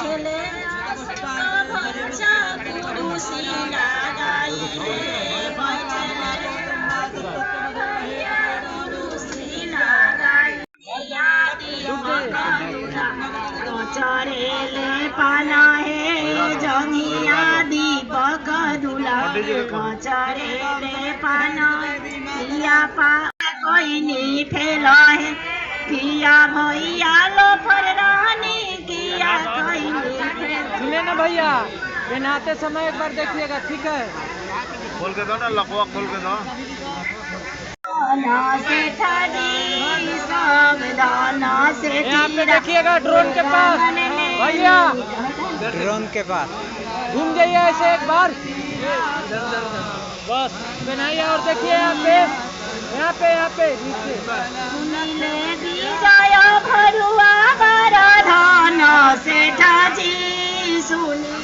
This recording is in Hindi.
चले पुरुषी लागाइले चरेले पाना है जंगिया दीपक दुला चरेले पाना पिया पा कोई नहीं फैला है किया भैया लो फररानी किया कोई नहीं। सुने ना भैया, ये नहाते समय एक बार देखिएगा, ठीक है? खोल के दो ना, लकवा खोल के दो। यहाँ पे देखिएगा ड्रोन के पास भैया, ड्रोन के पास घूम जाइए ऐसे एक बार बस बनाइए और देखिए यहाँ पे नीचे भरुआ धान सेठाजी सुनी